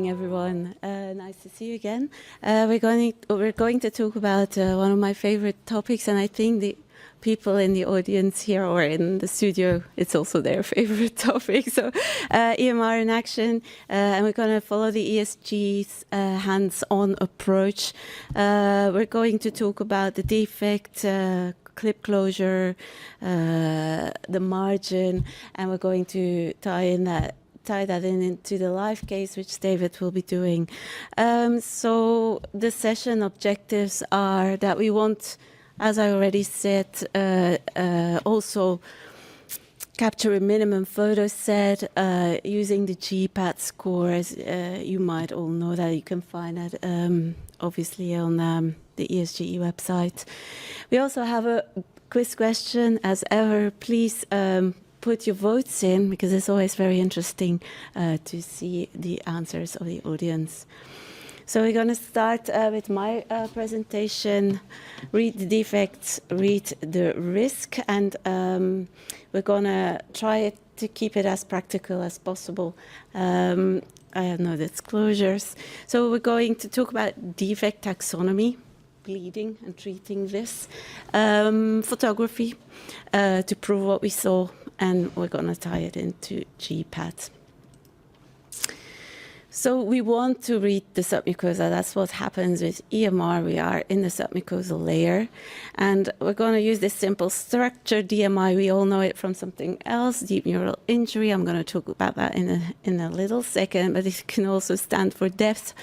morning, everyone. Nice to see you again. We're going to talk about one of my favorite topics, and I think the people in the audience here or in the studio, it's also their favorite topic. So EMR in action, and we're going to follow the ESG's hands-on approach. We're going to talk about the defect, clip closure, the margin, and we're going to tie that into the live case, which David will be doing. So the session objectives are that we want, as I already said, also capture a minimum photo set using the GPAT score. As you might all know that you can find that obviously on the ESGE website. We also have a quiz question. As ever, please put your votes in, because it's always very interesting to see the answers of the audience. So we're going to start with my presentation, read the defects, read the risk, and we're going to try to keep it as practical as possible. I have no disclosures. So we're going to talk about defect taxonomy, bleeding and treating this, photography to prove what we saw, and we're going to tie it into GPAT. So we want to read the submucosal. That's what happens with EMR. We are in the submucosal layer, and we're going to use this simple structure, DMI. We all know it from something else, deep neural injury. I'm going to talk about that in a little second, but it can also stand for depth,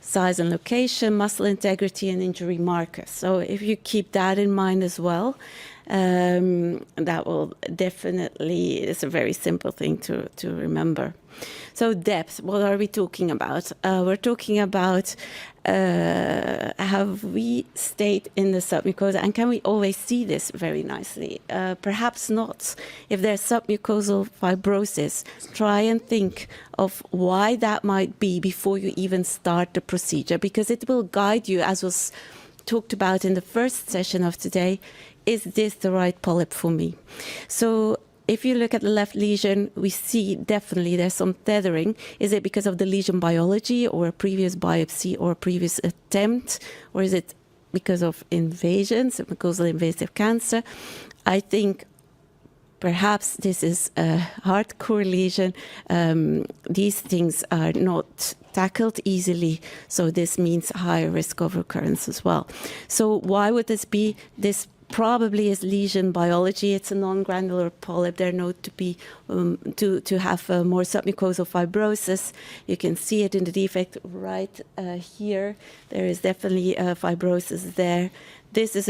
size and location, muscle integrity, and injury markers. So if you keep that in mind as well, that will definitely, it's a very simple thing to remember. So depth, what are we talking about? We're talking about have we stayed in the submucosa, and can we always see this very nicely? Perhaps not. If there's submucosal fibrosis, try and think of why that might be before you even start the procedure, because it will guide you, as was talked about in the first session of today. Is this the right polyp for me? So if you look at the left lesion, we see definitely there's some tethering. Is it because of the lesion biology or a previous biopsy or a previous attempt? Or is it because of invasion, submucosal invasive cancer? I think perhaps this is a hardcore lesion. These things are not tackled easily, so this means higher risk of recurrence as well. So why would this be? This probably is lesion biology. It's a non-granular polyp. They're known to be to have more submucosal fibrosis. You can see it in the defect right here. There is definitely fibrosis there. This is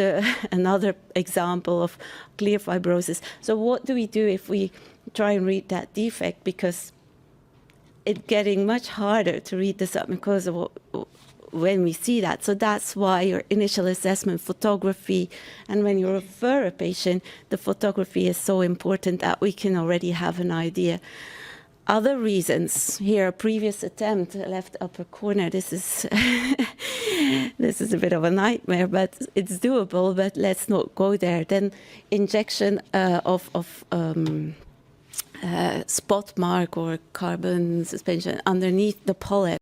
another example of clear fibrosis. So what do we do if we try and read that defect? Because it's getting much harder to read the submucosa when we see that. So that's why your initial assessment photography, and when you refer a patient, the photography is so important that we can already have an idea. Other reasons here, a previous attempt, left upper corner. This is this is a bit of a nightmare, but it's doable. But let's not go there. Then injection of spot mark or carbon suspension underneath the polyp.